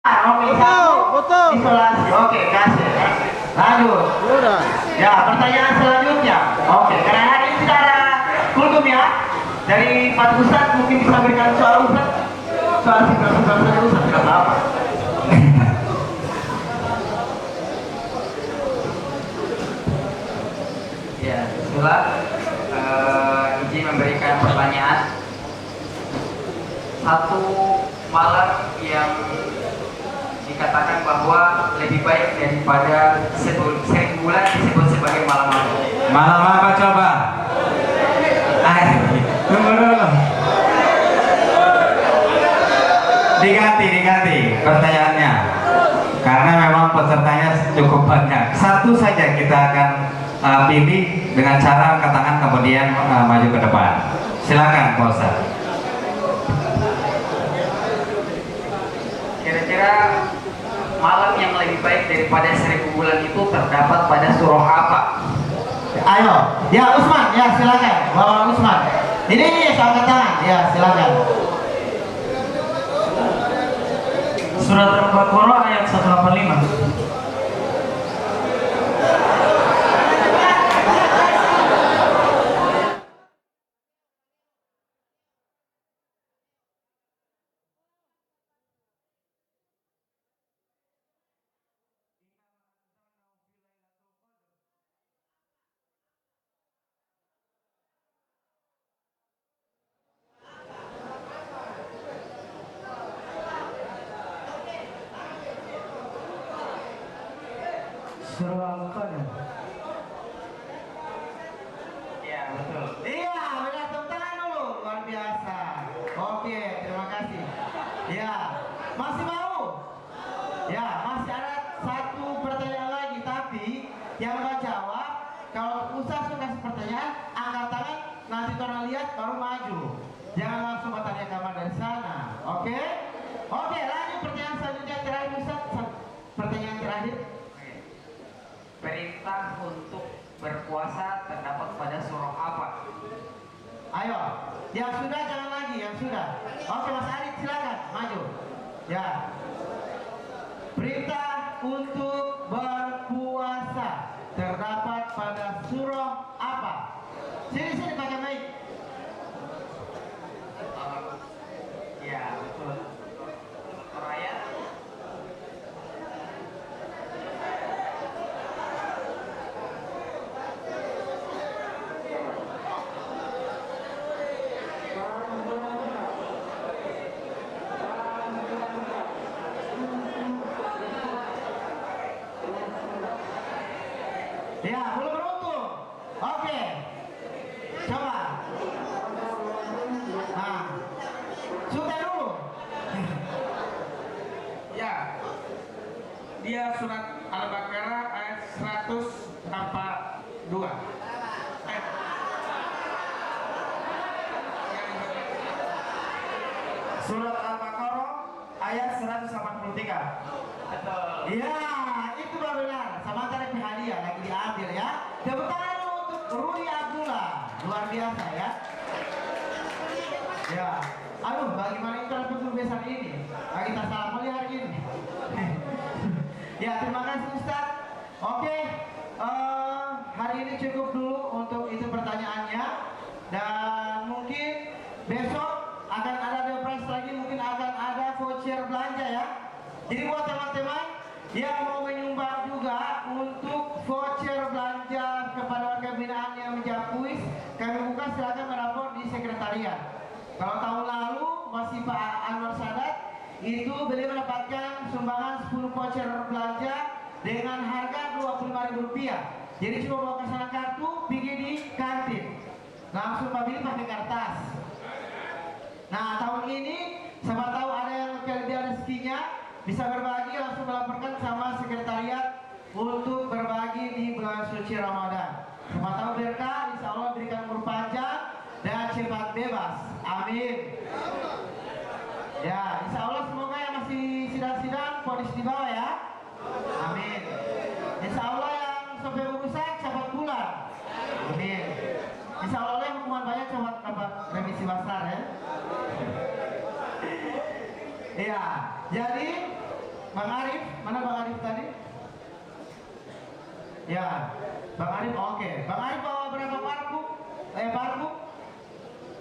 Oke, Betul. isolasi. Oke, kasih. Lanjut. Udah. Ya, pertanyaan selanjutnya. Oke, karena hari ini secara kultum ya. Dari Pak Ustadz mungkin bisa berikan soal Ustadz. Soal singkat-singkat saja Ustadz, tidak apa-apa. Ya, itulah izin memberikan pertanyaan. Satu malam yang dikatakan bahwa lebih baik daripada 1000 bulan disebut sebagai malam apa? Malam apa coba? Tunggu dulu. Diganti pertanyaannya. Karena memang pesertanya cukup banyak. Satu saja kita akan pilih dengan cara angkat tangan kemudian maju ke depan. Silakan Pak Ustadz. Kira-kira malam yang lebih baik daripada 1000 bulan itu terdapat pada surah apa? Ayo, ya Usman, ya silakan. Bawa Usman. Ini soal tangan, ya silakan. Surat Al-Baqarah ayat 185. Surah Al-Qadar. Ya, betul. Iya, benar, tepuk tangan dulu. Luar biasa. Oke, terima kasih. Ya, masih mau? Ya, masih ada satu pertanyaan lagi, tapi yang nggak jawab, kalau Ustaz sudah kasih pertanyaan, angkat tangan, nanti orang lihat baru maju. Jangan langsung bertanya kamar dari sana. Oke? Oke, lanjut pertanyaan selanjutnya terakhir Ustaz. Pertanyaan terakhir. Oke. Perintah untuk berpuasa terdapat pada surah apa? Ayo, yang sudah jangan lagi, yang sudah. Oke, Mas Adit silakan maju. Ya. Perintah untuk berpuasa terdapat pada surah apa? Sini pakai mic. Ya, betul. Ayat Ya, belum beruntung. Oke. Coba. Nah. Sudah dulu. Ya. Dia surat Al-Baqarah ayat 142. Surat Al-Baqarah ayat 183. betul. Iya, itu baru benar. Sama tarik hadiah lagi diambil ya. Tepuk tangan dulu untuk Rudi Abdullah. Luar biasa ya. Ya. Aduh, bagaimana infrastruktur besar ini? Nah, kita salah melihat ini. Ya, terima kasih Ustaz. Oke, hari ini cukup dulu untuk itu pertanyaannya. Dan mungkin besok akan ada depresi lagi, mungkin akan ada voucher belanja ya. Jadi buat teman-teman yang mau menyumbang juga untuk voucher belanja kepada warga binaan yang menjawab kuis, kami buka, silakan melapor di sekretariat. Kalau tahun lalu masih Pak Anwar Sadat, itu beliau mendapatkan sumbangan 10 voucher belanja dengan harga Rp25.000. Jadi cuma bawa ke sana kartu, pergi di kantin. Langsung Pak Billy pakai kertas. Nah, tahun ini siapa tahu ada yang kelebihan rezekinya, bisa berbagi, langsung melaporkan sama sekretariat untuk berbagi di bulan suci Ramadan. Siapa tahu berkah, insya Allah berikan umur panjang dan cepat bebas. Amin. Ya, insya Allah semoga yang masih sidang-sidang ponis di bawah ya. Amin. Insya Allah yang sampai urusan cepat pulang. Amin. Insya Allah yang hukuman banyak cepat dapat remisi besar ya. Iya, jadi Bang Arif, mana Bang Arif tadi? Ya, Bang Arif oke. Bang Arif bawa berapa parku? Parku?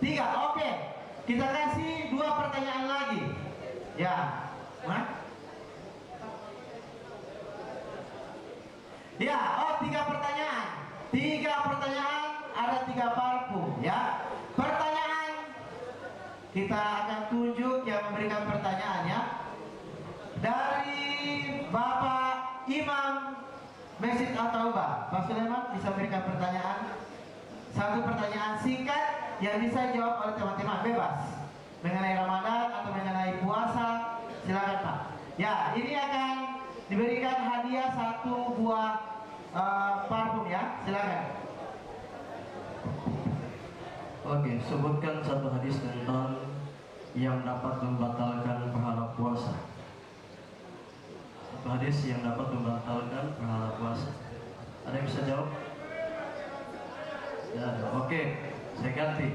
3, oke. Kita kasih 2 pertanyaan lagi. Ya, Hah? Ya, 3 pertanyaan. 3 pertanyaan, ada 3 parku, ya. Pertanyaan kita akan tunjuk yang memberikan pertanyaannya dari Bapak Imam Masjid At-Taubah. Pak Sulaiman bisa berikan pertanyaan. 1 pertanyaan singkat yang bisa dijawab oleh teman-teman, bebas. Mengenai Ramadan atau mengenai puasa, silakan Pak. Ya, ini akan diberikan hadiah 1 buah parfum ya, silakan. Oke, sebutkan 1 hadis tentang yang dapat membatalkan pahala puasa. 1 hadis yang dapat membatalkan pahala puasa. Ada yang bisa jawab? Ya, ada. Oke, saya ganti.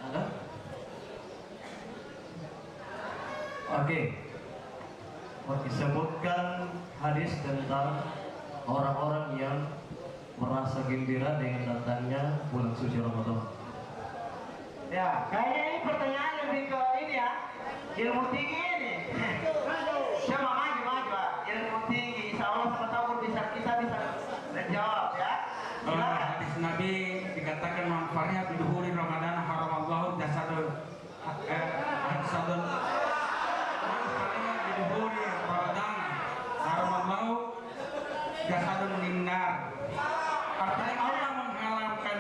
Ada? Oke, sebutkan hadis tentang orang-orang yang merasa gembira dengan datangnya bulan suci Ramadan. Ya, kayaknya ini pertanyaan lebih ke ini ya, ilmu tinggi ini. Coba maju, Pak. Ilmu tinggi, insya Allah siapa tahu kita bisa menjawab ya. Silakan. Hadis Nabi dikatakan manfaatnya biduhuri Ramadan haramallahu jasadun jasadun manfaatnya biduhuri Ramadan haramallahu jasadun minnar. Artinya Allah menghalalkan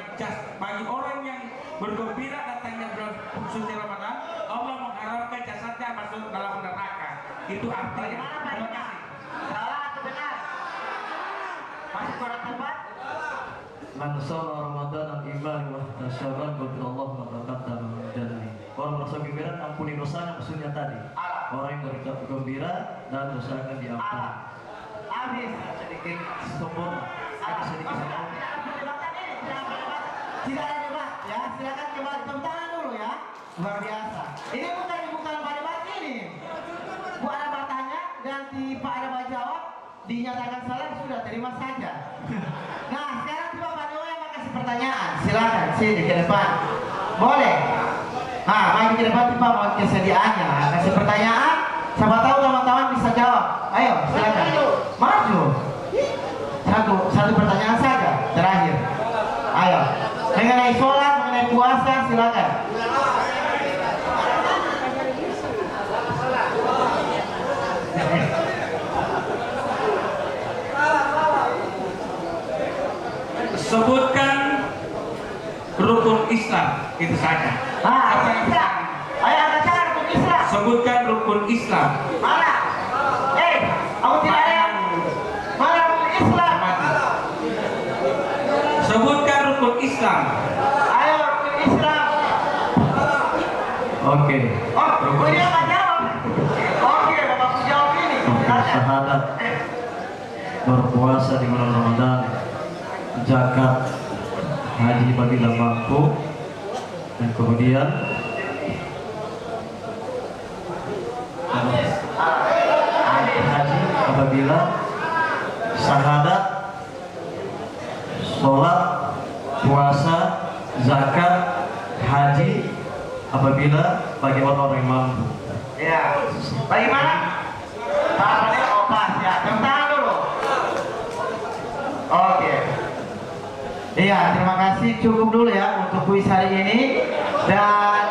bagi orang yang bergembira datangnya bulan suci Ramadan, Allah menghalalkan jasadnya masuk dalam neraka. Itu artinya. Bagaimana Pak? Salah atau benar? Masih kurang tepat? Man shoma Ramadan al-iman wa ihtisaban ghufirallahu ma taqaddama min dhanbi. Orang merasa gembira ampuni dosanya, maksudnya tadi. Orang yang bergembira dan dosa akan diampuni. Habis. Sedikit sempurna. Sedikit sempurna. Tidak ada debat ya, silakan coba tepuk tangan dulu ya. Luar biasa. Ini bukan Pak debat ini. Bu ada bertanya, ganti Pak ada jawab, dinyatakan salah sudah terima saja. Nah sekarang coba Pak Dewa yang kasih pertanyaan. Silakan sini ke depan. Boleh. Nah maju ke depan Pak mau kesediaannya. Kasih pertanyaan. Siapa tahu teman-teman bisa jawab. Ayo silakan. Maju. Satu pertanyaan saja terakhir. Ayo. Mengenai sholat, mengenai puasa, silakan. Sebutkan rukun Islam, itu saja. Apa yang bisa? Ayo angkat tangan rukun Islam. Sebutkan rukun Islam. Mana? Aku tidak ada. Mana rukun Islam? Sebutkan rukun Islam. Ayo rukun Islam. Oke. Oh dia akan jawab. Oke, Bapak jawab ini. Syahadat, berpuasa di bulan Ramadan, zakat, haji bagi yang mampu, dan kemudian haji apabila syahadat, sholat, puasa, zakat, haji apabila bagi orang yang mampu. Ya. Bagaimana? Tahapannya opas ya. Tepuk tangan dulu. Oke. Iya, terima kasih. Cukup dulu ya untuk kuis hari ini. Dan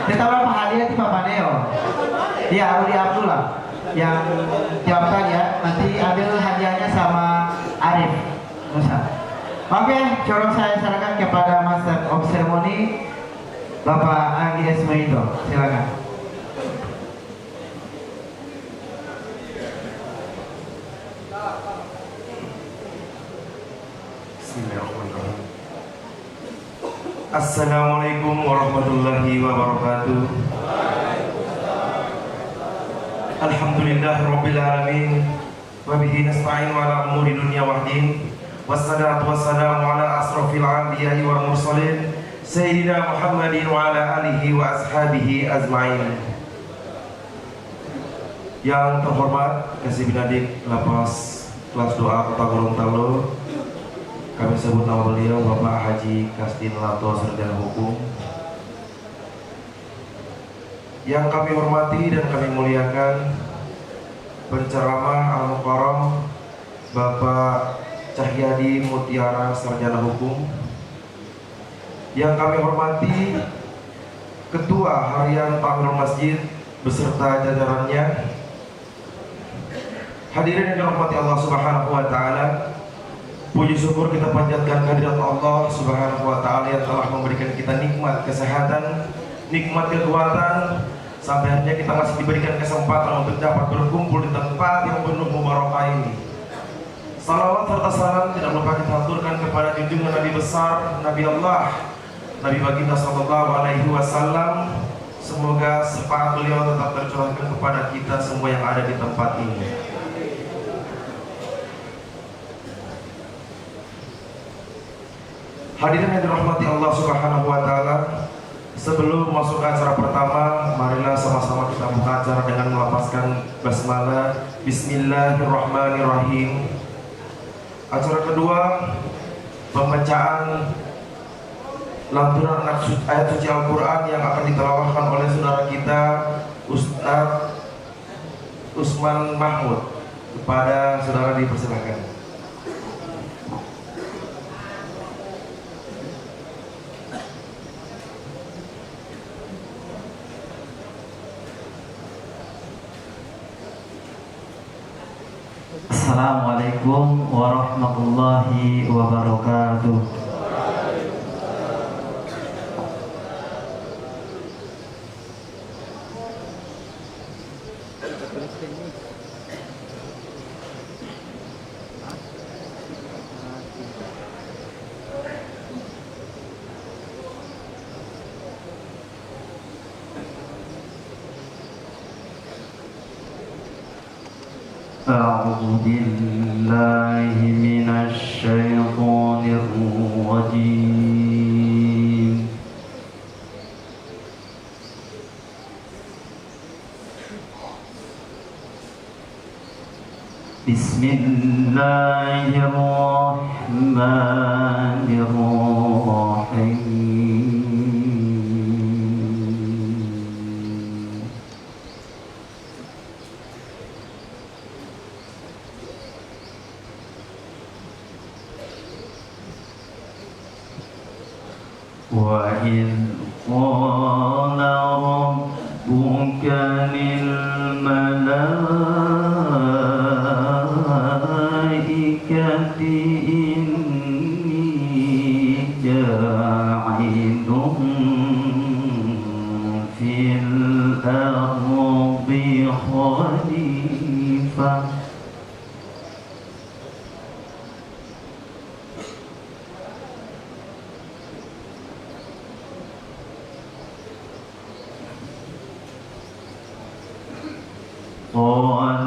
kita berapa hadiah di Bapak Neo? Iya, Rudi Abdullah yang jawab tadi ya. Nanti ambil hadiahnya sama Arif Musa. Oke, corong saya serahkan kepada Master of Ceremony Bapak Anggi Esmaito. Silakan. Bismillahirrahmanirrahim. Assalamualaikum warahmatullahi wabarakatuh. Alhamdulillahirabbil alamin wa bihi nasta'in ala umuri dunya waddin. Wassalatu wassalamu ala asrofil anbiya'i wal mursalin Sayyidina Muhammadin wa ala alihi wa ashabihi azma'in. Yang terhormat Kasih Binadik Lapas Kelas Doa Kota Gorontalo, kami sebut nama beliau Bapak Haji Kastin Lato, Sarjana Hukum. Yang kami hormati dan kami muliakan penceramah Al-Mukarram Bapak Cahyadi Mutiara, Sarjana Hukum. Yang kami hormati Ketua Harian Takmir Masjid beserta jajarannya. Hadirin yang dirahmati Allah Subhanahu wa taala, puji syukur kita panjatkan kehadirat Allah Subhanahu wa taala yang telah memberikan kita nikmat kesehatan, nikmat kekuatan, sampai akhirnya kita masih diberikan kesempatan untuk dapat berkumpul di tempat yang penuh mubarakah ini. Salawat serta salam tidak lupa kita aturkan kepada junjungan Nabi besar, Nabi Allah, Nabi baginda sallallahu alaihi wasallam. Semoga syafaat beliau tetap tercurahkan kepada kita semua yang ada di tempat ini. Hadirin yang dirahmati Allah Subhanahu wa taala, sebelum masuk ke acara pertama, marilah sama-sama kita buka acara dengan melafazkan basmalah. Bismillahirrahmanirrahim. Acara kedua, pembacaan lantunan ayat suci Al-Quran yang akan ditilawahkan oleh saudara kita Ustaz Usman Mahmud. Kepada saudara dipersilakan. Assalamualaikum warahmatullahi wabarakatuh. أعوذ بالله من الشيطان الرجيم. بسم الله الرحمن الرحيم. وَإِذْ قَالَ رَبُّكَ لِلْمَلَائِكَةِ إِنِّي جَاعِلٌ فِي الْأَرْضِ خَلِيفَةً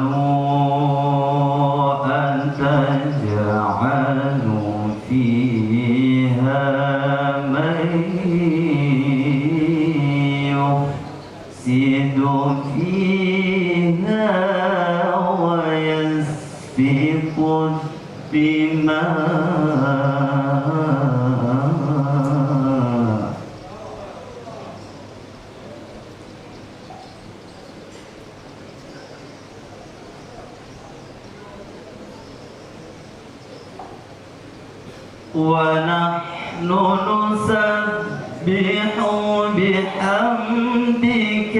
قالوا أتجعل فيها من يفسد فيها ويسفك الدماء ونحن نسبح بحمدك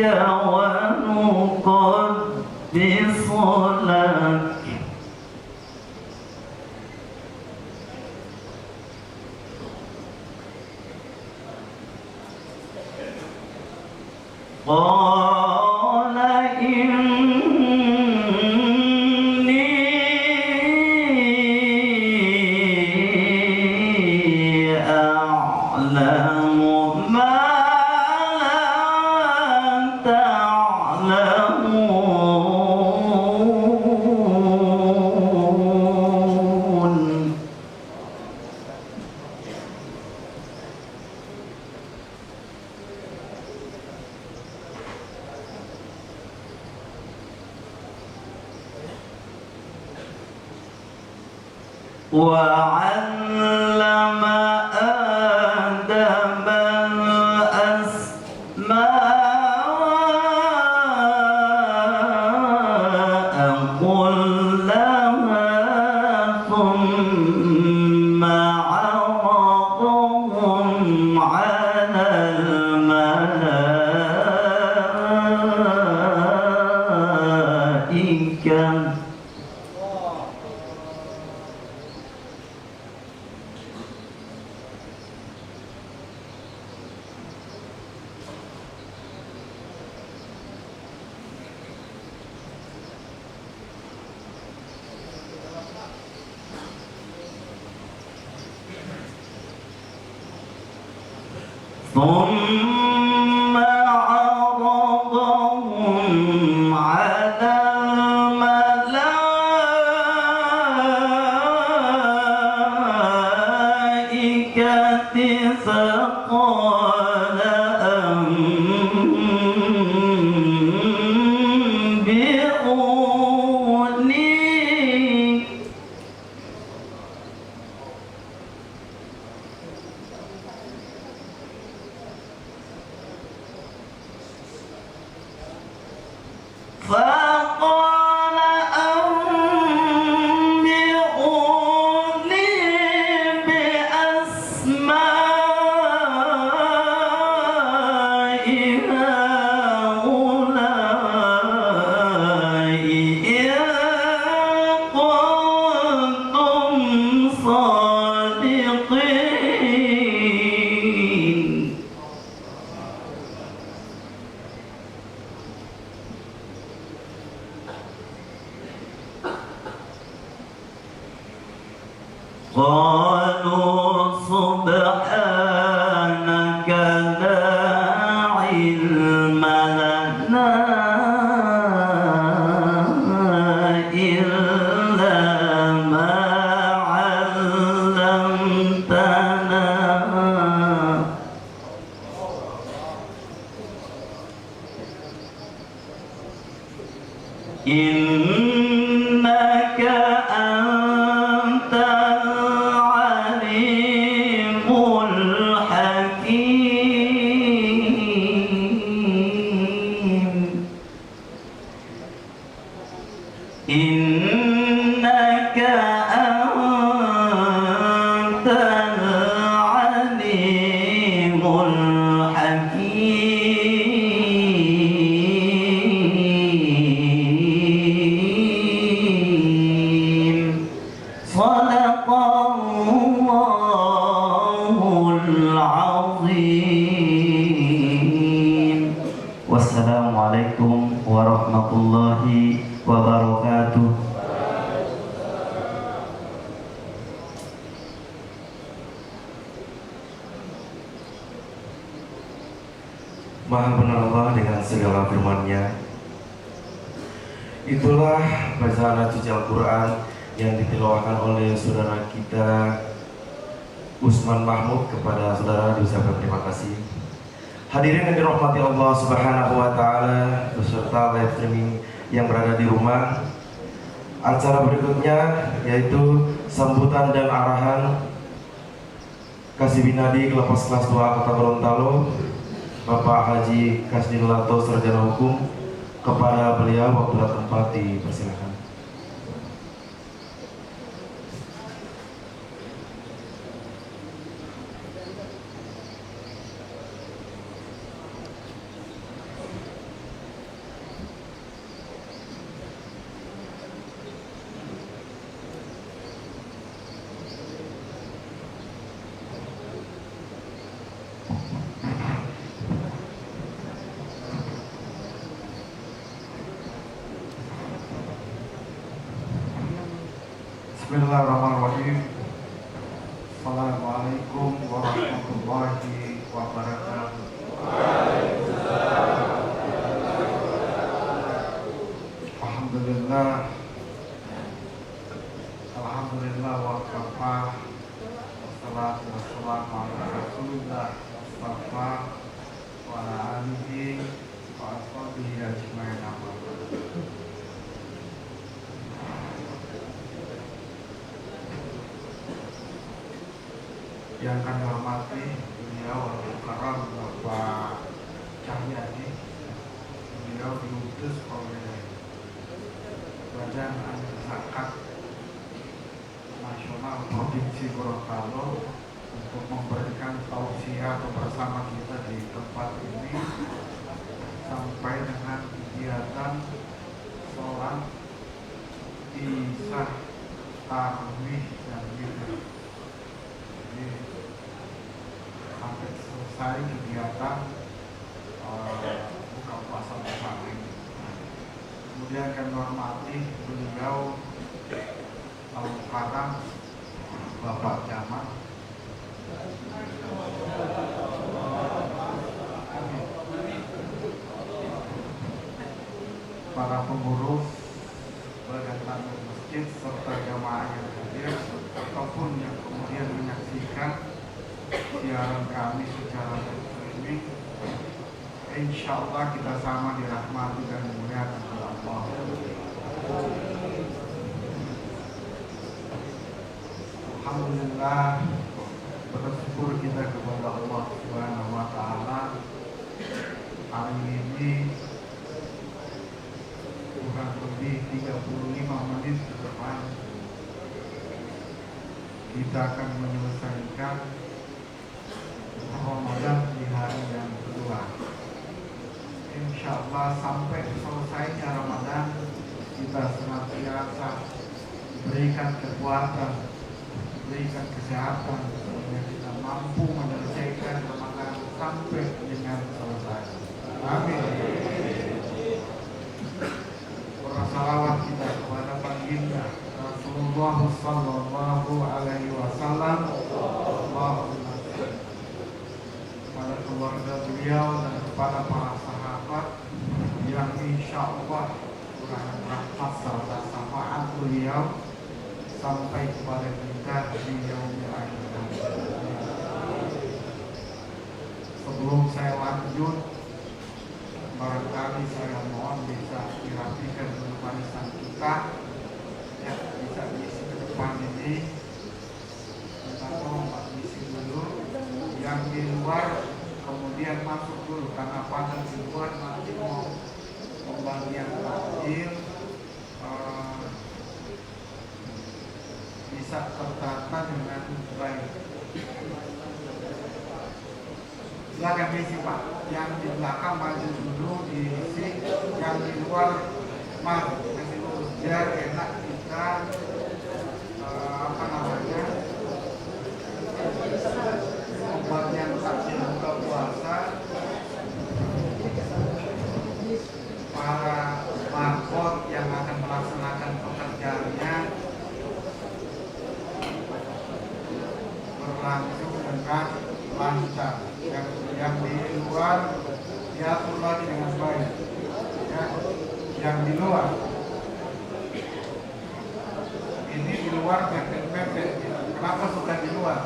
ونقدس لك قال أعلم ما لا تعلمون وعلم آدم الأسماء كلها ثم عرضهم على الملائكة ثم عرضهم على الملائكة فقال أنبئوني فقال أنبئوني بأسماء هؤلاء إن كنتم صادقين. قالوا سبحانك لا علم لنا إلا ما علمتنا إنك أنت العليم الحكيم. إنك أنت العليم الحكيم. صدق الله العظيم. والسلام عليكم ورحمة الله wabarakatuh. Maha benar Allah dengan segala firman-Nya. Itulah bacaan suci Al-Quran yang ditilawahkan oleh saudara kita Usman Mahmud. Kepada saudara diucapkan terima kasih. Hadirin yang dirahmati Allah Subhanahu wa taala beserta live streaming yang berada di rumah. Acara berikutnya yaitu sambutan dan arahan Kasih Binadi Kelepas Kelas 2 Kota Gorontalo, Bapak Haji Kasdin Lato Sarjana Hukum. Kepada beliau waktu dan tempat dipersilakan. Bismillahirrahmanirrahim. Assalamualaikum warahmatullahi wabarakatuh. Alhamdulillah. Alhamdulillah wa kafa. Wassalatu wassalamu ala Rasulillah Mustafa wa ala alihi wa ashabihi ajmain. Amma ba'du. yang kami hormati beliau Al-Karam Bapak Cahyadi. Beliau diutus oleh Badan Amil Zakat Nasional Provinsi Gorontalo untuk memberikan tausiah bersama kita di tempat ini sampai dengan kegiatan sholat isya tarawih dan witir. Jadi sampai selesai kegiatan buka puasa bersama ini. Kemudian kami hormati beliau Al-Karam Bapak Camat, para pengurus badan takmir masjid serta jamaah yang hadir ataupun yang kemudian menyaksikan siaran kami secara streaming. Insya Allah kita sama dirahmati dan dimuliakan oleh Allah. Alhamdulillah, bersyukur kita kepada Allah Subhanahu wa Ta'ala. Hari ini kurang lebih 35 menit ke depan kita akan menyelesaikan Ramadan di hari yang kedua. Insya Allah sampai selesainya Ramadan kita senantiasa diberikan kekuatan, diberikan kesehatan sehingga kita mampu menyelesaikan Ramadan sampai dengan selesai. Amin. Salawat kita kepada baginda Rasulullah sallallahu alaihi wasallam, kepada keluarga beliau dan kepada para sahabat yang insya Allah kurang rahmat serta syafaat beliau sampai kepada kita di yaumil akhir. Sebelum saya lanjut, barangkali saya mohon bisa dirapikan dulu barisan kita, ya bisa diisi ke depan ini. Kita tolong Pak isi dulu, yang di luar kemudian masuk dulu karena pada di luar nanti mau pembagian takjil bisa tertata dengan baik. Silakan diisi Pak, yang di belakang maju dulu diisi, yang di luar maju dulu biar enak kita pembagian takjil buka puasa. Para markot yang akan melaksanakan pekerjaannya berlangsung dengan lancar. Yang di luar diatur lagi dengan baik, ya. Yang di luar ini di luar mepet-mepet. Kenapa suka di luar?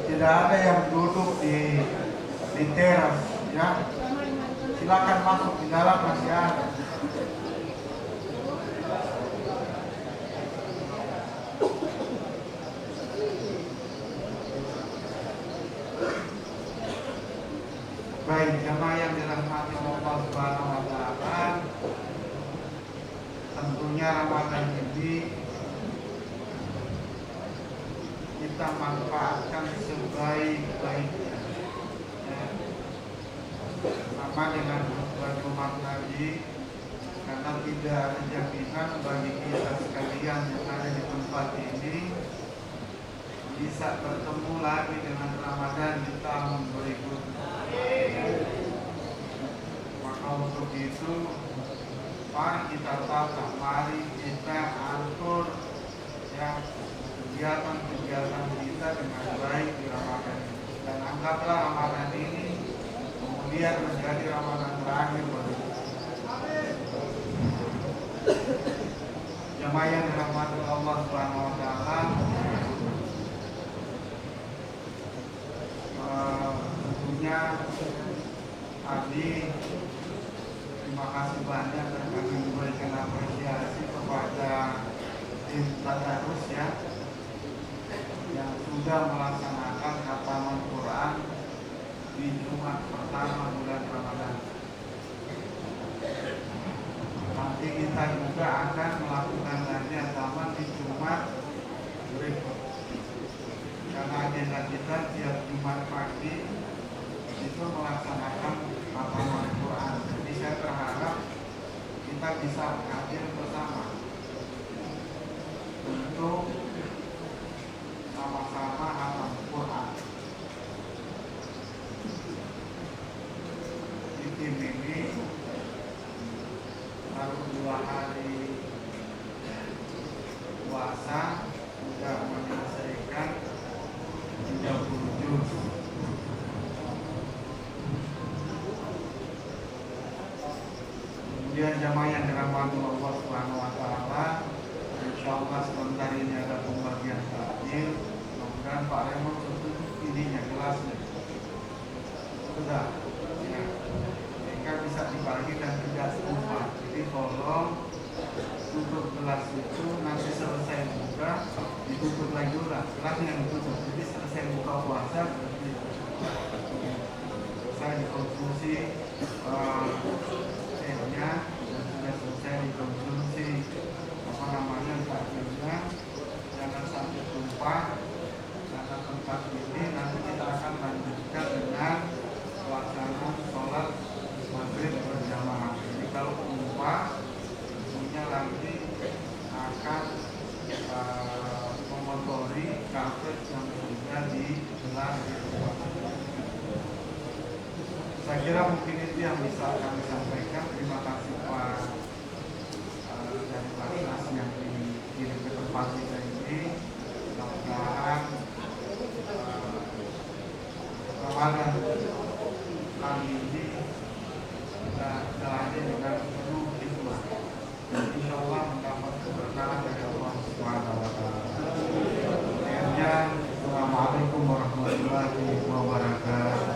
Tidak ada yang duduk di teras, ya. Silakan masuk di dalam, masih ada. Baik, jemaah yang dirahmati Allah Subhanahu wa Ta'ala, tentunya Ramadan ini kita manfaatkan sebaik-baiknya, ya. Sama dengan Jumat tadi, karena tidak ada jaminan bagi kita sekalian yang ada di tempat ini bisa bertemu lagi dengan Ramadan di tahun berikutnya. Maka untuk itu mari kita tata, mari kita atur yang kegiatan-kegiatan kita dengan baik di Ramadan ini. Dan anggaplah Ramadan ini kemudian menjadi Ramadan terakhir bagi kita. Jemaah yang dirahmati Allah Subhanahu wa Ta'ala, tentunya tadi sudah melaksanakan khataman Quran di Jumat pertama bulan Ramadan. Nanti kita juga akan melakukan lagi khataman di Jumat berikut. Karena agenda kita tiap Jumat pagi itu melaksanakan khataman Quran. Jadi saya berharap kita bisa hadir bersama untuk sama-sama hafal Quran. Di tim ini baru 2 hari puasa sudah menyelesaikan 30 juz. Kemudian jamaah yang dirahmati Allah Subhanahu wa taala, insyaallah sebentar ini ada pembagian takjil. Mudah-mudahan Pak Raymond tutup ininya gelasnya. Sudah. Ya. Mereka bisa dibagi dan tidak tumpah. Jadi tolong tutup gelas itu, nanti selesai buka ditutup lagi dulu lah. Gelasnya yang ditutup. Jadi selesai buka puasa saya dikonsumsi tehnya dan sudah selesai dikonsumsi takjilnya, jangan sampai tumpah. Karena tempat ini nanti kita akan lanjutkan dengan pelaksanaan sholat maghrib berjamaah. Jadi kalau tumpah, tentunya nanti akan mengotori karpet yang sudah digelar di tempat. Saya kira mungkin itu yang bisa kami sampaikan. Terima kasih Pak dari Basnas yang dikirim ke tempat kita ini. Mudah-mudahan Ramadan kali ini kita jalani dengan penuh hikmah. Insya Allah mendapat keberkahan dari Allah Subhanahu wa taala. Akhirnya, Assalamualaikum warahmatullahi wabarakatuh.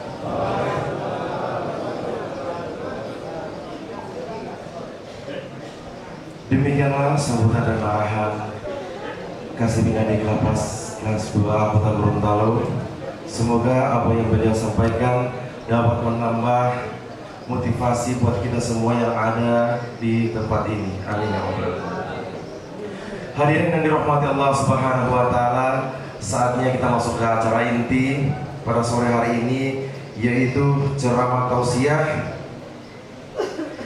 Demikianlah sambutan dan arahan Kasih Adik Lapas kelas 2 Kota Gorontalo. Semoga apa yang beliau sampaikan dapat menambah motivasi buat kita semua yang ada di tempat ini. Amin ya Allah. Hadirin yang dirahmati Allah Subhanahu wa taala, saatnya kita masuk ke acara inti pada sore hari ini, yaitu ceramah tausiah,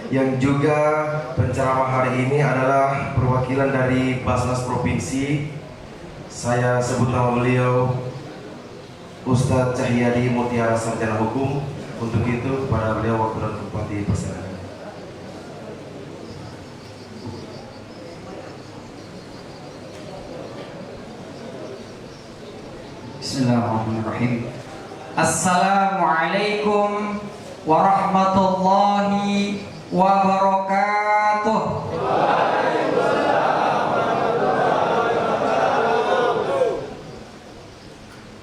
yang juga penceramah hari ini adalah perwakilan dari Basnas Provinsi. Saya sebut nama beliau Ustadz Cahyadi Mutiara Sarjana Hukum. Untuk itu kepada beliau waktu dan tempat dipersilakan. Bismillahirrahmanirrahim. Assalamualaikum warahmatullahi wabarakatuh.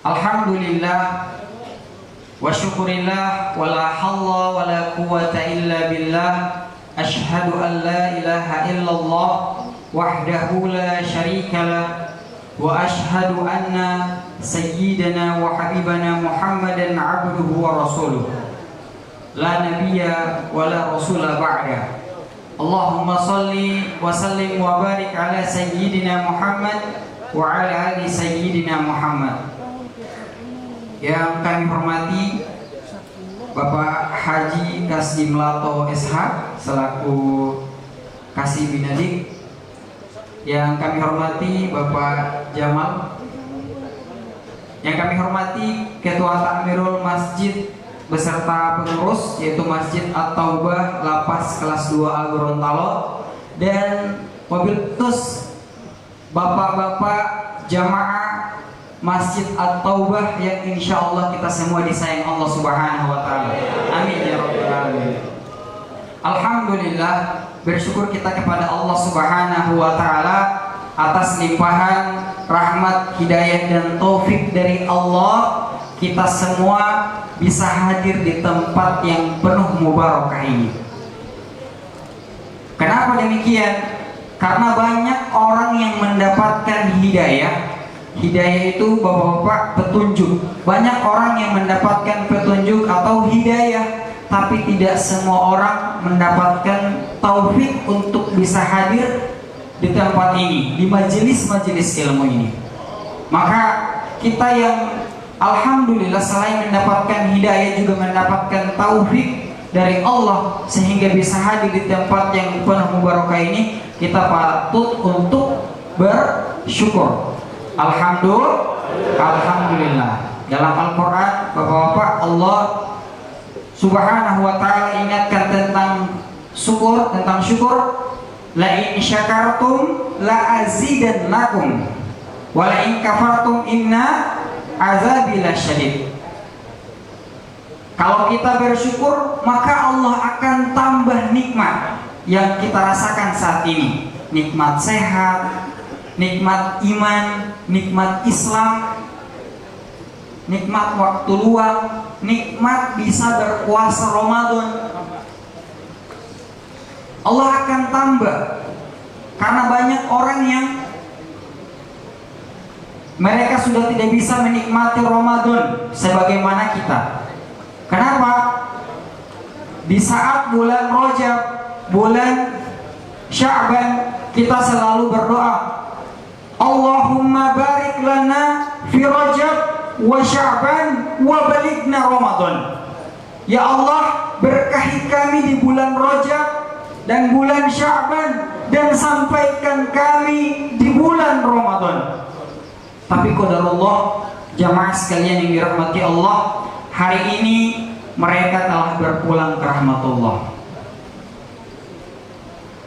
Alhamdulillah wa syukurillah wa la hawla wa la quwwata illa billah. Ashhadu an la ilaha illallah wahdahu la syarika lah, wa ashhadu anna sayyidana wa habibana Muhammadan abduhu wa rasuluh, la nabiyya wa la rasula ba'da. Allahumma salli wa sallim wa barik ala sayyidina Muhammad wa ala ali sayyidina Muhammad. Yang kami hormati Bapak Haji Kasdim Lato SH selaku Kasih Binadik. Yang kami hormati Bapak Jamal. Yang kami hormati Ketua Takmirul Masjid beserta pengurus, yaitu Masjid At-Taubah Lapas kelas 2A Gorontalo, dan wabillatus bapak-bapak jamaah Masjid At-Taubah yang insya Allah kita semua disayang Allah Subhanahu wa taala. Amin ya rabbal alamin. Alhamdulillah, bersyukur kita kepada Allah Subhanahu wa taala atas limpahan rahmat, hidayah dan taufik dari Allah. Kita semua bisa hadir di tempat yang penuh mubarakah ini. Kenapa demikian? Karena banyak orang yang mendapatkan hidayah Hidayah itu Bapak-bapak petunjuk. Banyak orang yang mendapatkan petunjuk atau hidayah, tapi tidak semua orang mendapatkan taufik untuk bisa hadir di tempat ini, di majelis-majelis ilmu ini. Maka kita yang alhamdulillah selain mendapatkan hidayah juga mendapatkan taufik dari Allah sehingga bisa hadir di tempat yang penuh mubarakah ini, kita patut untuk bersyukur. Alhamdulillah. Dalam Al-Quran, Bapak-bapak, Allah Subhanahu wa ta'ala ingatkan tentang syukur, la in syakartum la azidannakum wa la in kafartum inna azabi lasyadid. Kalau kita bersyukur, maka Allah akan tambah nikmat yang kita rasakan saat ini. Nikmat sehat, nikmat iman, nikmat Islam, nikmat waktu luang, nikmat bisa berpuasa Ramadan. Allah akan tambah. Karena banyak orang yang mereka sudah tidak bisa menikmati Ramadan sebagaimana kita. Kenapa? Di saat bulan Rajab, bulan Sya'ban, kita selalu berdoa, Allahumma barik lana fi Rajab wa Sya'ban wa balighna Ramadan. Ya Allah, berkahi kami di bulan Rajab dan bulan Sya'ban, dan sampaikan kami di bulan Ramadan. Tapi qadarullah, jamaah sekalian yang dirahmati Allah, hari ini mereka telah berpulang ke rahmatullah.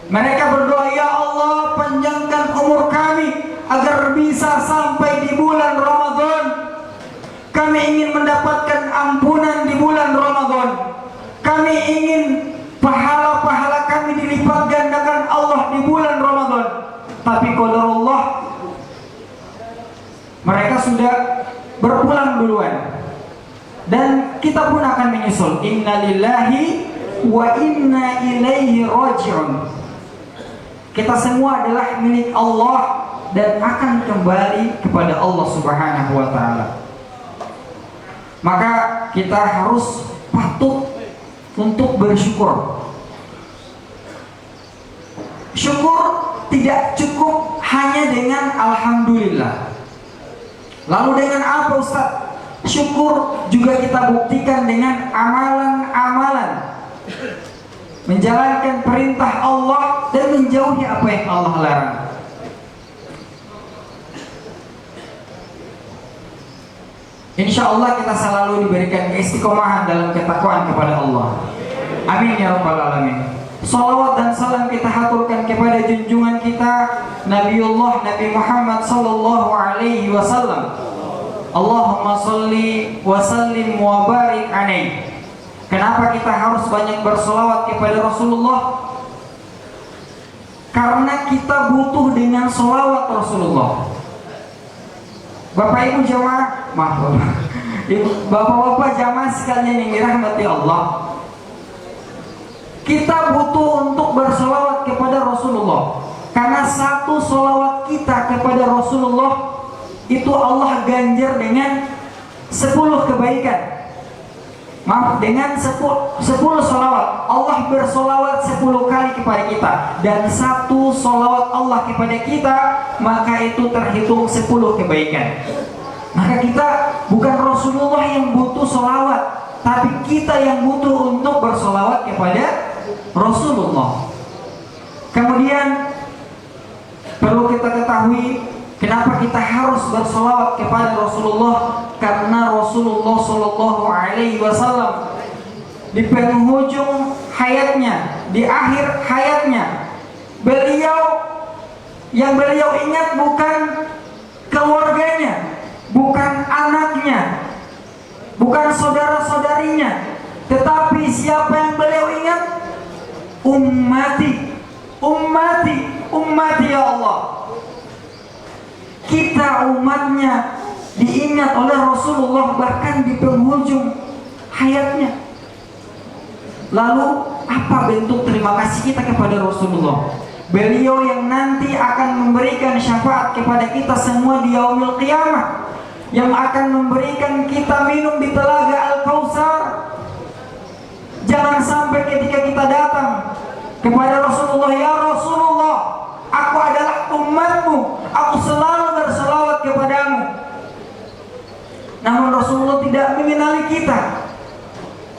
Mereka berdoa, ya Allah, panjangkan umur kami agar bisa sampai di bulan Ramadan. Kami ingin mendapatkan ampunan di bulan Ramadan. Kami ingin pahala-pahala kami dilipat gandakan Allah di bulan Ramadan. Tapi qadarullah, mereka sudah berpulang duluan, dan kita pun akan menyusul. Innalillahi wa inna ilaihi raji'un. Kita semua adalah milik Allah dan akan kembali kepada Allah Subhanahu wa ta'ala. Maka kita harus patut untuk bersyukur. Syukur tidak cukup hanya dengan alhamdulillah. Lalu dengan apa, Ustaz? Syukur juga kita buktikan dengan amalan-amalan, menjalankan perintah Allah dan menjauhi apa yang Allah larang. Insya Allah kita selalu diberikan keistiqomahan dalam ketakwaan kepada Allah. Amin ya rabbal alamin. Salawat dan salam kita haturkan kepada junjungan kita Nabiullah Nabi Muhammad sallallahu alaihi wasallam. Allahumma salli wa sallim wa barik alaihi. Kenapa kita harus banyak bersolawat kepada Rasulullah? Karena kita butuh dengan solawat Rasulullah. Bapak Ibu jamaah, maaf Bapak-bapak jamaah sekalian yang dirahmati Allah, kita butuh untuk bersolawat kepada Rasulullah. Karena satu solawat kita kepada Rasulullah itu Allah ganjar dengan 10 kebaikan. Maaf, dengan 10 solawat. Allah bersolawat 10 kali kepada kita, dan satu solawat Allah kepada kita, maka itu terhitung 10 kebaikan. Maka kita bukan Rasulullah yang butuh solawat, tapi kita yang butuh untuk bersolawat kepada Rasulullah. Kemudian perlu kita ketahui, kenapa kita harus bersolawat kepada Rasulullah? Karena Rasulullah Shallallahu Alaihi Wasallam di penghujung hayatnya, di akhir hayatnya, yang beliau ingat bukan keluarganya, bukan anaknya, bukan saudara-saudarinya, tetapi siapa yang beliau ingat? Ummati, ummati, ummati ya Allah. Kita umatnya diingat oleh Rasulullah bahkan di penghujung hayatnya. Lalu apa bentuk terima kasih kita kepada Rasulullah? Beliau yang nanti akan memberikan syafaat kepada kita semua di yaumil qiyamah, yang akan memberikan kita minum di telaga Al-Kautsar. Jangan sampai ketika kita datang kepada Rasulullah, ya Rasulullah, aku adalah umatmu, aku selalu berselawat kepadamu, namun Rasulullah tidak mengenali kita.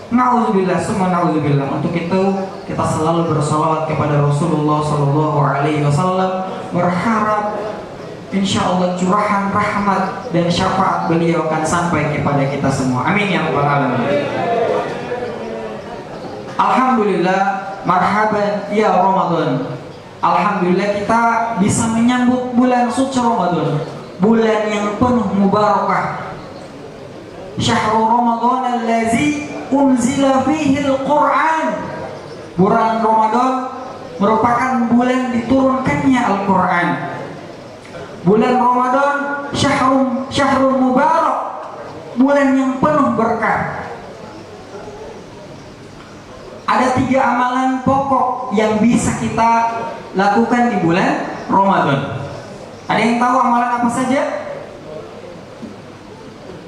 Na'udzubillah, summa na'udzubillah. Untuk itu kita selalu bersalawat kepada Rasulullah Sallallahu Alaihi Wasallam, berharap insya Allah curahan rahmat dan syafaat beliau akan sampai kepada kita semua. Amin ya rabbal alamin. Alhamdulillah, marhaban ya Ramadan. Alhamdulillah kita bisa menyambut bulan suci Ramadan, bulan yang penuh mubarakah. Syahrul Ramadan allazi unzila fihi al-Quran. Bulan Ramadan merupakan bulan diturunkannya Al-Quran. Bulan Ramadan syahrul mubarak, bulan yang penuh berkah. Ada 3 amalan pokok yang bisa kita lakukan di bulan Ramadan. Ada yang tahu amalan apa saja?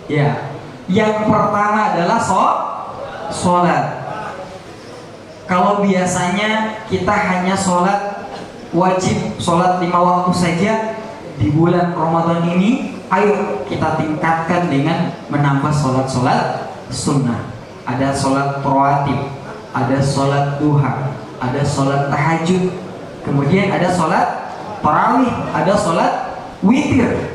Ya, yang pertama adalah sholat. Kalau biasanya kita hanya sholat wajib, sholat 5 waktu saja, di bulan Ramadan ini ayo kita tingkatkan dengan menambah sholat-sholat sunnah. Ada sholat rawatib, ada sholat duha, ada sholat tahajud, kemudian ada sholat tarawih, ada sholat witir.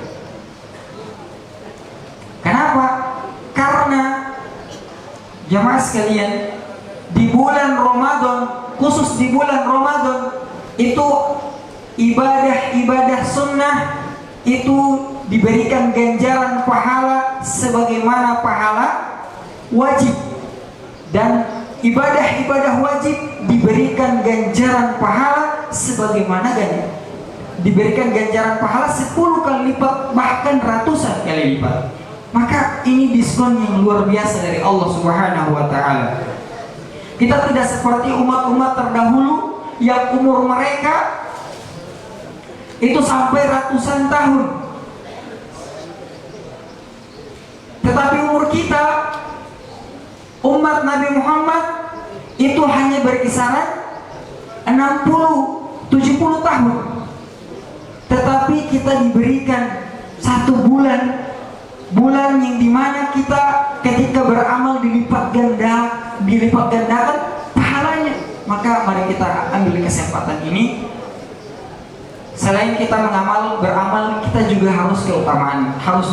Kenapa? Karena jamaah sekalian, di bulan Ramadan, khusus di bulan Ramadan itu ibadah-ibadah sunnah itu diberikan ganjaran pahala sebagaimana pahala wajib, dan ibadah-ibadah wajib diberikan ganjaran pahala sebagaimana diberikan ganjaran pahala 10 kali lipat, bahkan ratusan kali lipat. Maka ini diskon yang luar biasa dari Allah Subhanahu wa taala. Kita tidak seperti umat-umat terdahulu yang umur mereka itu sampai ratusan tahun. Tetapi umur kita, umat Nabi Muhammad, itu hanya berkisaran 60-70 tahun. Tetapi kita diberikan 1 bulan yang dimana kita ketika beramal dilipat gandakan pahalanya. Maka mari kita ambil kesempatan ini. Selain kita beramal, kita juga harus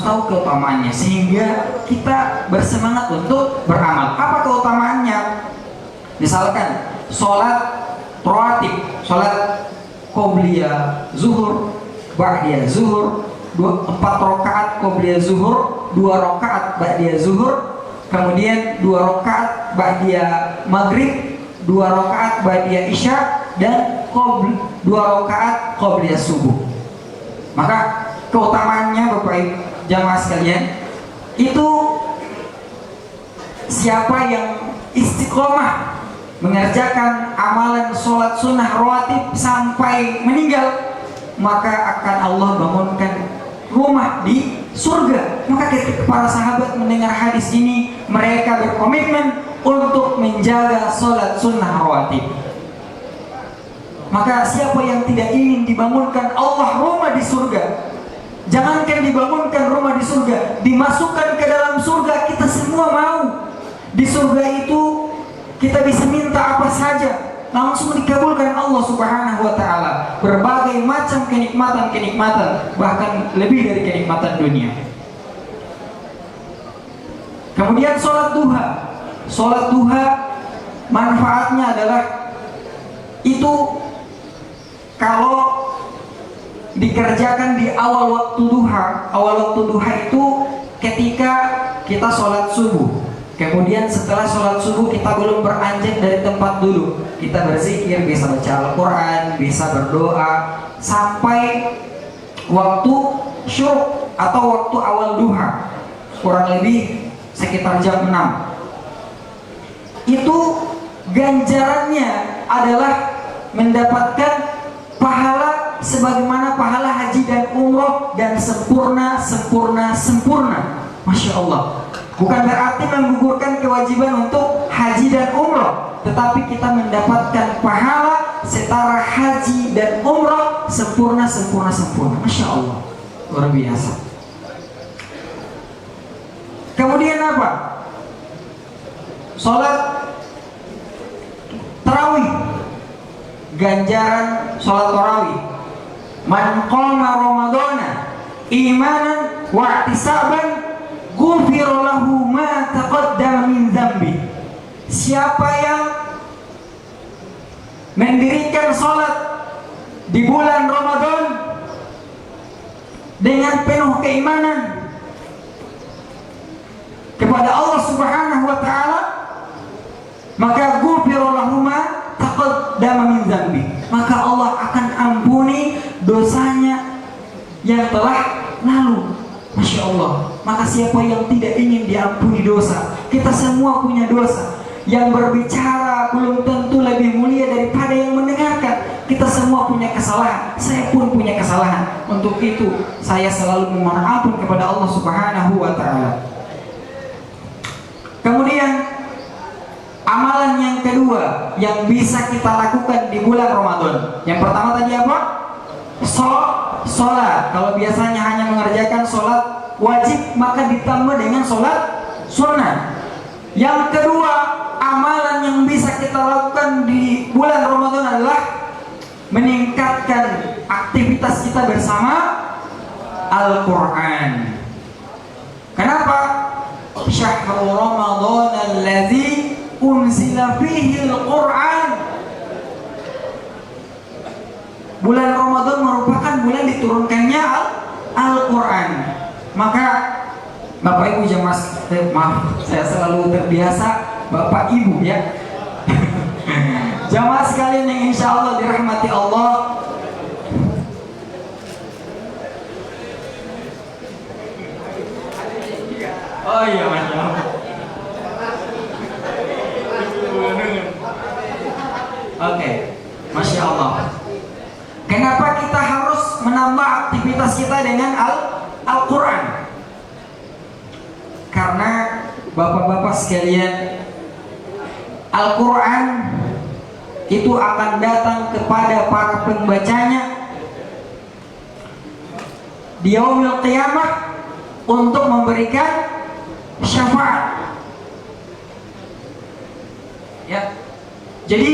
tahu keutamaannya, sehingga kita bersemangat untuk beramal. Apa keutamaannya? Misalkan sholat rawatib, sholat qobliyah zuhur, ba'diyah zuhur, 4 rakaat qobliyah zuhur, 2 rakaat ba'diyah zuhur, kemudian 2 rakaat ba'diyah maghrib, 2 rakaat ba'diyah isya, dan 2 rakaat qobliyah subuh. Maka keutamaannya Bapak Ibu jamaah sekalian, itu siapa yang istiqomah mengerjakan amalan sholat sunnah rawatib sampai meninggal, maka akan Allah bangunkan rumah di surga. Maka ketika para sahabat mendengar hadis ini, mereka berkomitmen untuk menjaga sholat sunnah rawatib. Maka siapa yang tidak ingin dibangunkan Allah rumah di surga, jangankan dibangunkan rumah di surga, dimasukkan ke dalam surga, kita semua mau. Di surga itu kita bisa minta apa saja, langsung dikabulkan Allah Subhanahu wa taala. Berbagai macam kenikmatan, bahkan lebih dari kenikmatan dunia. Kemudian sholat duha. Sholat duha manfaatnya adalah itu kalau dikerjakan di awal waktu duha. Awal waktu duha itu ketika kita sholat subuh. Kemudian setelah sholat subuh kita belum beranjak dari tempat dulu, kita berzikir, bisa baca Al-Quran, bisa berdoa sampai waktu syuruk atau waktu awal duha, kurang lebih sekitar jam 6. Itu ganjarannya adalah mendapatkan pahala sebagaimana pahala haji dan umroh dan sempurna. Masya Allah. Bukan berarti menggugurkan kewajiban untuk haji dan umroh, tetapi kita mendapatkan pahala setara haji dan umroh sempurna. Masya Allah, luar biasa. Kemudian apa? Sholat tarawih, ganjaran sholat tarawih. Man qama ramadhana imanan wa ihtisaban ghufira lahu ma taqaddama min dzambi. Siapa yang mendirikan sholat di bulan Ramadan dengan penuh keimanan kepada Allah Subhanahu wa taala, maka ghufira lahu ma taqaddama min dzambi, maka Allah akan ampuni dosanya yang telah lalu. Masya Allah. Maka siapa yang tidak ingin diampuni dosa? Kita semua punya dosa. Yang berbicara belum tentu lebih mulia daripada yang mendengarkan. Kita semua punya kesalahan. Saya pun punya kesalahan. Untuk itu saya selalu memohon ampun kepada Allah Subhanahu wa taala. Kemudian amalan yang kedua yang bisa kita lakukan di bulan Ramadan. Yang pertama tadi apa? Sholat. Kalau biasanya hanya mengerjakan sholat wajib, maka ditambah dengan sholat sunnah. Yang kedua, amalan yang bisa kita lakukan di bulan Ramadan adalah meningkatkan aktivitas kita bersama Al-Quran. Kenapa? Syahrul Ramadan alladzi unzila fihi Al-Quran. Bulan Ramadan merupakan bulan diturunkannya Al-Quran. Maka Bapak Ibu jamaah, maaf saya selalu terbiasa Bapak Ibu ya. Jamaah sekalian yang insya Allah dirahmati Allah. Oh iya, Masya Allah. Oke, Masya Allah. Kenapa kita harus menambah aktivitas kita dengan Al-Quran? Karena bapak-bapak sekalian, Al-Quran itu akan datang kepada para pembacanya di yaumil qiyamah untuk memberikan syafaat. Ya, jadi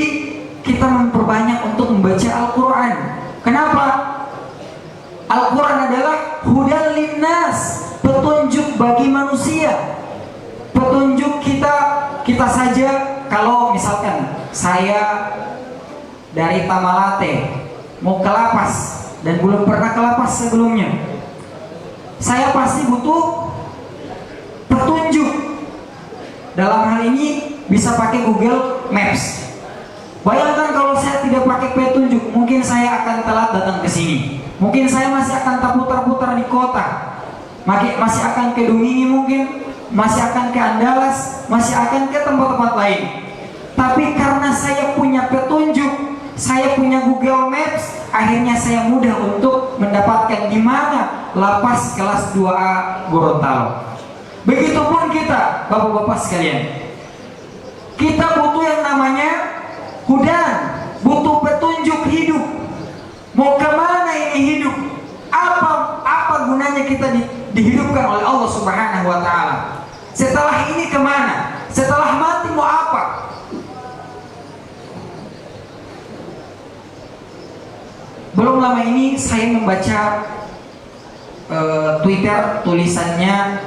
kita memperbanyak untuk membaca Al-Quran. Kenapa? Al-Quran adalah hudan linnas, petunjuk bagi manusia. Petunjuk kita saja. Kalau misalkan saya dari Tamalate mau ke Lapas dan belum pernah ke Lapas sebelumnya, saya pasti butuh petunjuk. Dalam hal ini bisa pakai Google Maps. Bayangkan kalau saya tidak pakai petunjuk, mungkin saya akan telat datang ke sini. Mungkin saya masih akan terputar-putar di kota. Masih akan ke Dumini mungkin, masih akan ke Andalas, masih akan ke tempat-tempat lain. Tapi karena saya punya petunjuk, saya punya Google Maps, akhirnya saya mudah untuk mendapatkan di mana Lapas kelas 2A Gorontalo. Begitupun kita, bapak-bapak sekalian. Kita butuh yang namanya hudan, butuh petunjuk hidup. Mau kemana ini hidup? Apa gunanya kita dihidupkan oleh Allah Subhanahu wa taala? Setelah ini kemana? Setelah mati mau apa? Belum lama ini saya membaca Twitter tulisannya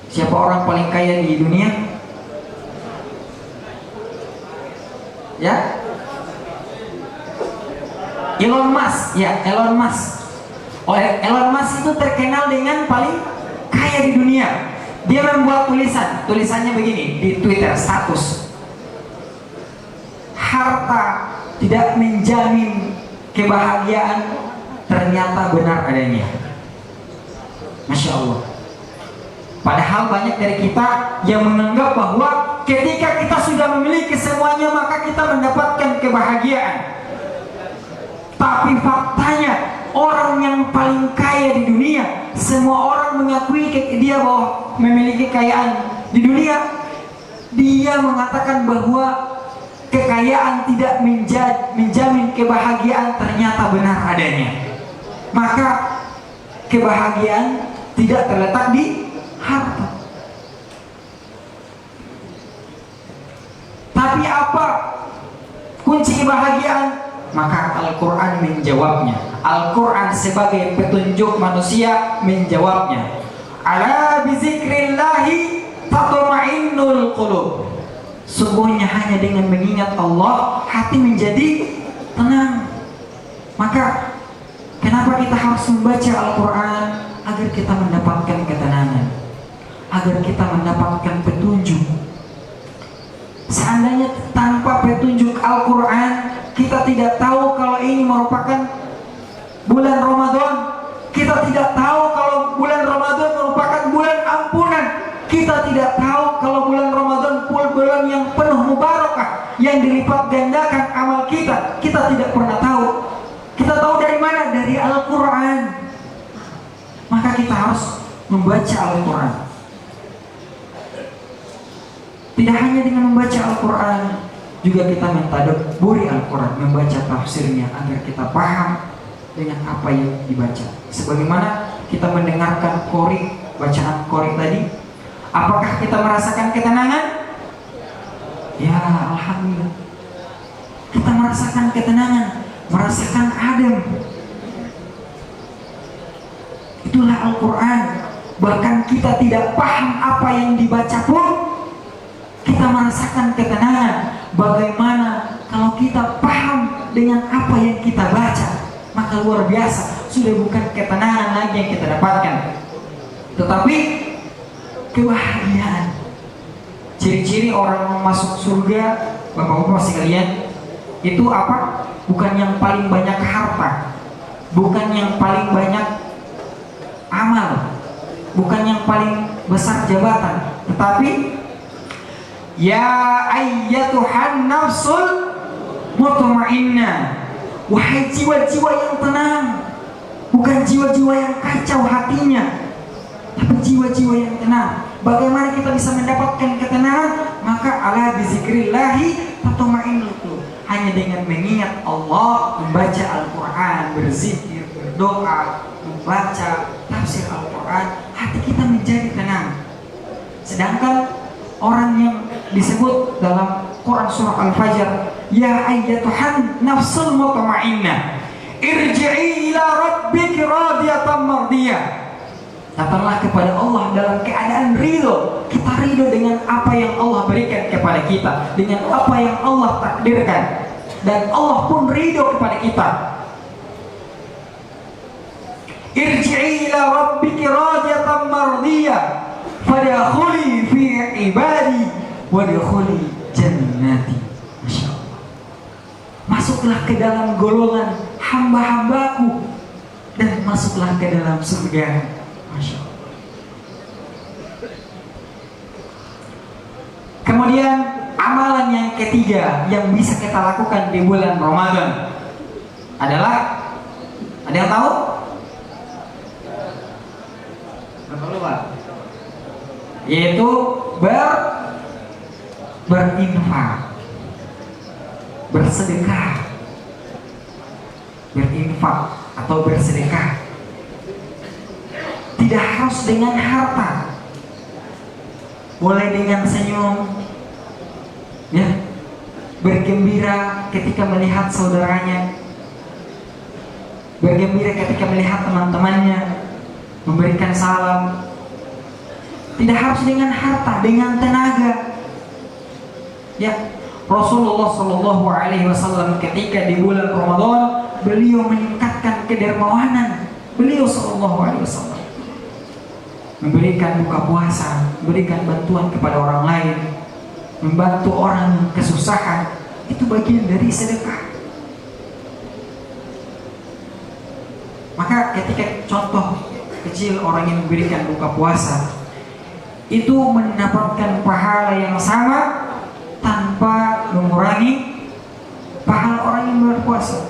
siapa orang paling kaya di dunia? Ya, Elon Musk. Ya, Elon Musk. Elon Musk itu terkenal dengan paling kaya di dunia. Dia membuat tulisannya begini di Twitter status: harta tidak menjamin kebahagiaan, ternyata benar adanya. Masya Allah. Padahal banyak dari kita yang menganggap bahwa ketika kita sudah memiliki semuanya maka kita mendapatkan kebahagiaan. Tapi faktanya orang yang paling kaya di dunia, semua orang mengakui dia bahwa memiliki kekayaan di dunia, dia mengatakan bahwa kekayaan tidak menjamin kebahagiaan, ternyata benar adanya. Maka kebahagiaan tidak terletak di harta. Tapi apa kunci kebahagiaan? Maka Al-Quran menjawabnya. Al-Quran sebagai petunjuk manusia menjawabnya. Ala bizikrillahi tatma'innul qulub. Sungguhnya hanya dengan mengingat Allah hati menjadi tenang. Maka kenapa kita harus membaca Al-Quran? Agar kita mendapatkan ketenangan, agar kita mendapatkan petunjuk. Seandainya tanpa petunjuk Al-Quran, kita tidak tahu kalau ini merupakan bulan Ramadan. Kita tidak tahu kalau bulan Ramadan merupakan bulan ampunan. Kita tidak tahu kalau bulan Ramadan bulan yang penuh mubarakah, yang dilipat gandakan amal kita. Kita tidak pernah tahu. Kita tahu dari mana? Dari Al-Quran. Maka kita harus membaca Al-Quran. Tidak hanya dengan membaca Al-Quran, juga kita mentadabburi Al-Quran, membaca tafsirnya agar kita paham dengan apa yang dibaca. Sebagaimana kita mendengarkan qori, bacaan qori tadi, apakah kita merasakan ketenangan? Ya, alhamdulillah. Kita merasakan ketenangan, merasakan adem. Itulah Al-Quran. Bahkan kita tidak paham apa yang dibaca pun kita merasakan ketenangan. Bagaimana kalau kita paham dengan apa yang kita baca? Maka luar biasa, sudah bukan ketenangan lagi yang kita dapatkan, tetapi kebahagiaan. Ciri-ciri orang masuk surga, bapak-bapak sekalian, itu apa? Bukan yang paling banyak harta, bukan yang paling banyak amal, bukan yang paling besar jabatan, tetapi ya ayyatuhan nafsul mutmainnah, wahai jiwa-jiwa yang tenang. Bukan jiwa-jiwa yang kacau hatinya, tapi jiwa-jiwa yang tenang. Bagaimana kita bisa mendapatkan ketenangan? Maka ala bizikrillahi tatma'innul qulub. Hanya dengan mengingat Allah, membaca Al-Quran, berzikir, berdoa, membaca tafsir Al-Quran, hati kita menjadi tenang. Sedangkan orang yang disebut dalam Quran surah Al-Fajr, ya ayyatuhan nafsul mutmainnah, irji'i ila rabbiki radiyatan mardiyah. Datanglah kepada Allah dalam keadaan ridho. Kita ridho dengan apa yang Allah berikan kepada kita, dengan apa yang Allah takdirkan, dan Allah pun ridho kepada kita. Irji'i ila rabbiki radiyatan mardiyah, fadkhuli fi ibadi wadkhuli jannati. Masya Allah. Masuklah ke dalam golongan hamba-hambaku dan masuklah ke dalam surga. Masya Allah. Kemudian amalan yang ketiga yang bisa kita lakukan di bulan Ramadan adalah, ada yang tahu? Yaitu berinfak, bersedekah, berinfak atau bersedekah. Tidak harus dengan harta, boleh dengan senyum, ya, bergembira ketika melihat saudaranya, bergembira ketika melihat teman-temannya, memberikan salam. Tidak harus dengan harta, dengan tenaga. Ya, Rasulullah Shallallahu Alaihi Wasallam ketika di bulan Ramadan beliau meningkatkan kedermawanan. Beliau Shallallahu Alaihi Wasallam memberikan buka puasa, memberikan bantuan kepada orang lain, membantu orang yang kesusahan. Itu bagian dari sedekah. Maka ketika contoh kecil orang yang memberikan buka puasa itu mendapatkan pahala yang sama mengurangi pahala orang yang berpuasa.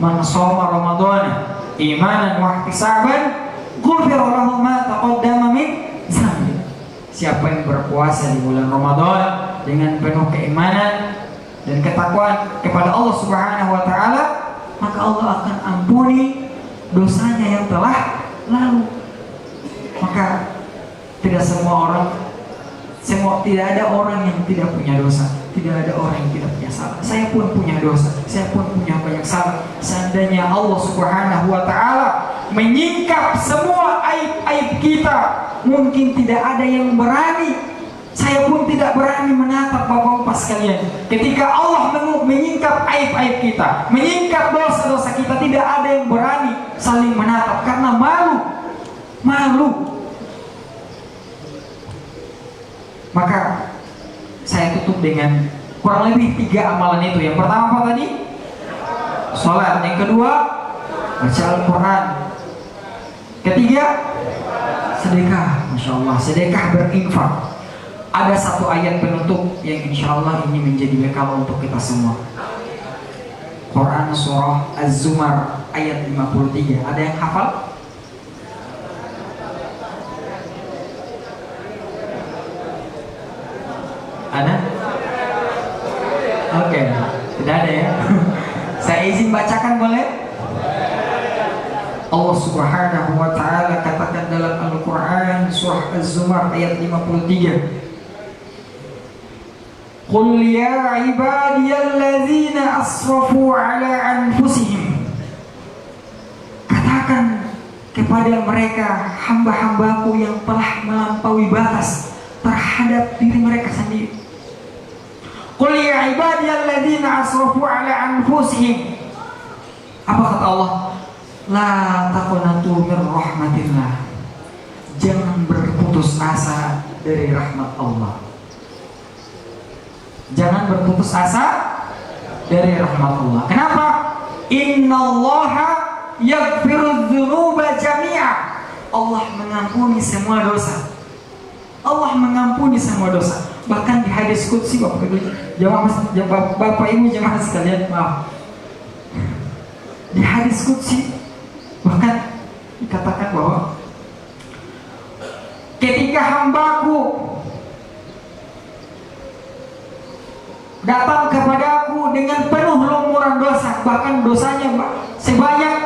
Man shoma Ramadhana imanan wa ihtisaban ghufira lahu ma taqaddama min dhanbi. Siapa yang berpuasa di bulan Ramadan dengan penuh keimanan dan ketakwaan kepada Allah Subhanahu wa taala, maka Allah akan ampuni dosanya yang telah lalu. Maka tidak ada orang yang tidak punya dosa, tidak ada orang yang tidak punya salah. Saya pun punya dosa, saya pun punya banyak salah. Seandainya Allah Subhanahu wa taala menyingkap semua aib-aib kita, mungkin tidak ada yang berani. Saya pun tidak berani menatap bapak-bapak sekalian. Ketika Allah menyingkap aib-aib kita, menyingkap dosa-dosa kita, tidak ada yang berani saling menatap karena malu. Maka saya tutup dengan kurang lebih 3 amalan itu. Yang pertama apa tadi? Sholat. Yang kedua, baca Al-Quran. Ketiga, sedekah. Masya Allah, sedekah berinfak. Ada satu ayat penutup yang insya Allah ini menjadi bekal untuk kita semua. Quran surah Az-Zumar ayat 53. Ada yang hafal? Ada? Oke, tidak ada ya. Saya izin bacakan boleh? Allah Subhanahu wa taala katakan dalam Al-Qur'an surah Az-Zumar ayat 53. Qul ya ibadiyalladzina asrafu ala anfusihim. Katakan kepada mereka hamba-hambaku yang telah melampaui batas terhadap diri mereka sendiri. Qul ya ibadiyalladzina asrafu ala anfusihim. Apa kata Allah? La taqnatu min rahmatillah. Jangan berputus asa dari rahmat Allah. Jangan berputus asa dari rahmat Allah. Kenapa? Innallaha yaghfiru dzunuba jami'a. Allah mengampuni semua dosa. Allah mengampuni semua dosa. Bahkan di hadis qudsi Bapak Ibu jemaah sekalian, maaf. Di hadis qudsi bahkan dikatakan bahwa ketika hambaku datang kepadaku dengan penuh lumuran dosa, bahkan dosanya sebanyak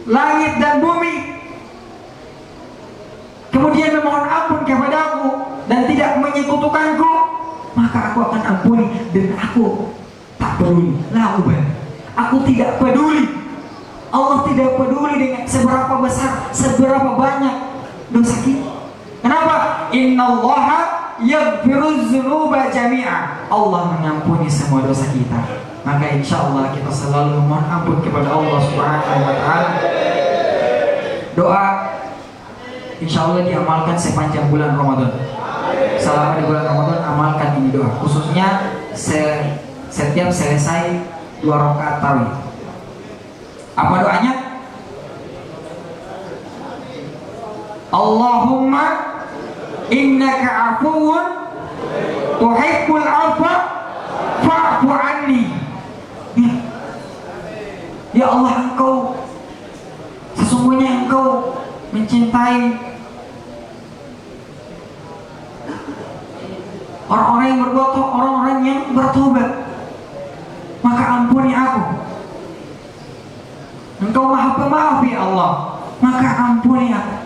langit dan bumi, kemudian memohon ampun kepadaku dan tidak menyekutukanku, maka aku akan ampuni dan aku tak peduli. Aku tidak peduli. Allah tidak peduli dengan seberapa besar, seberapa banyak dosa kita. Kenapa? Innallaha yaghfiru dzunuba jami'a. Allah mengampuni semua dosa kita. Maka insya Allah kita selalu memohon ampun kepada Allah Subhanahu wa taala. Doa insya Allah diamalkan sepanjang bulan Ramadan. Selama di bulan Ramadan amalkan ini doa. Khususnya setiap selesai 2 rakaat tarawih. Apa doanya? Allahumma innaka afuwun tuhibbul afwa fa'fu anni. Ya Allah, Engkau sesungguhnya Engkau mencintai orang-orang yang berbuat, orang-orang yang bertobat, maka ampuni aku. Engkau Maha Pemaaf ya Allah, maka ampuni aku.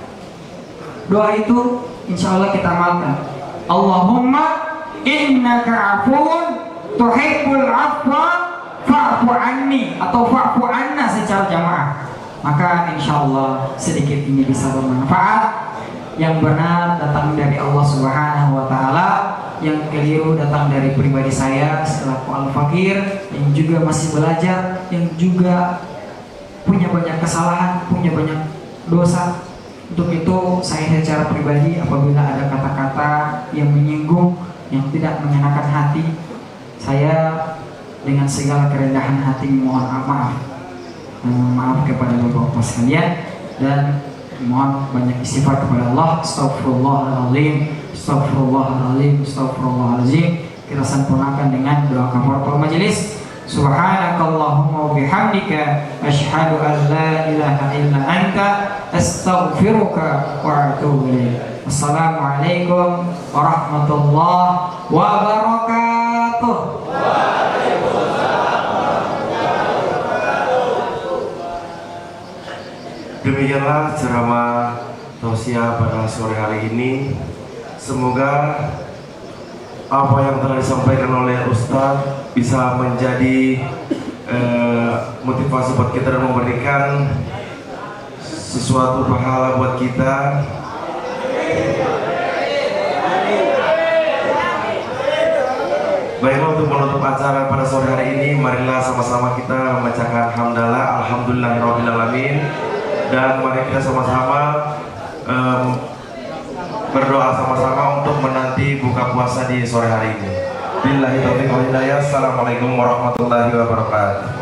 Doa itu insya Allah kita amalkan. Allahumma innaka afuwun tuhibbul afwa fa'fu anni, atau fa'fu anna secara jamaah. Maka insya Allah sedikit ini bisa bermanfaat. Yang benar datang dari Allah Subhanahu wa taala, yang keliru datang dari pribadi saya selaku al-fakir yang juga masih belajar, yang juga punya banyak kesalahan, punya banyak dosa. Untuk itu saya secara pribadi apabila ada kata-kata yang menyinggung, yang tidak mengenakan hati, saya dengan segala kerendahan hati mohon maaf kepada bapak-bapak sekalian, dan mohon banyak istighfar kepada Allah. Astagfirullahaladzim, astagfirullahaladzim, astagfirullahaladzim. kita sempurnakan dengan doa kafaratul majelis. Subhanakallahumma wa bihamdika asyhadu an la ilaha illa anta astaghfiruka wa atubu ilaik. Wassalamualaikum warahmatullahi wabarakatuh. Demikianlah ceramah tausiah pada sore hari ini. Semoga apa yang telah disampaikan oleh Ustadz bisa menjadi motivasi buat kita dan memberikan sesuatu pahala buat kita. Baiklah, untuk menutup acara pada sore hari ini, marilah sama-sama kita membacakan hamdalah alhamdulillahirabbil alamin. Dan mari kita sama-sama berdoa sama-sama untuk menanti buka puasa di sore hari ini. Billahi taufiq wal hidayah. Assalamualaikum warahmatullahi wabarakatuh.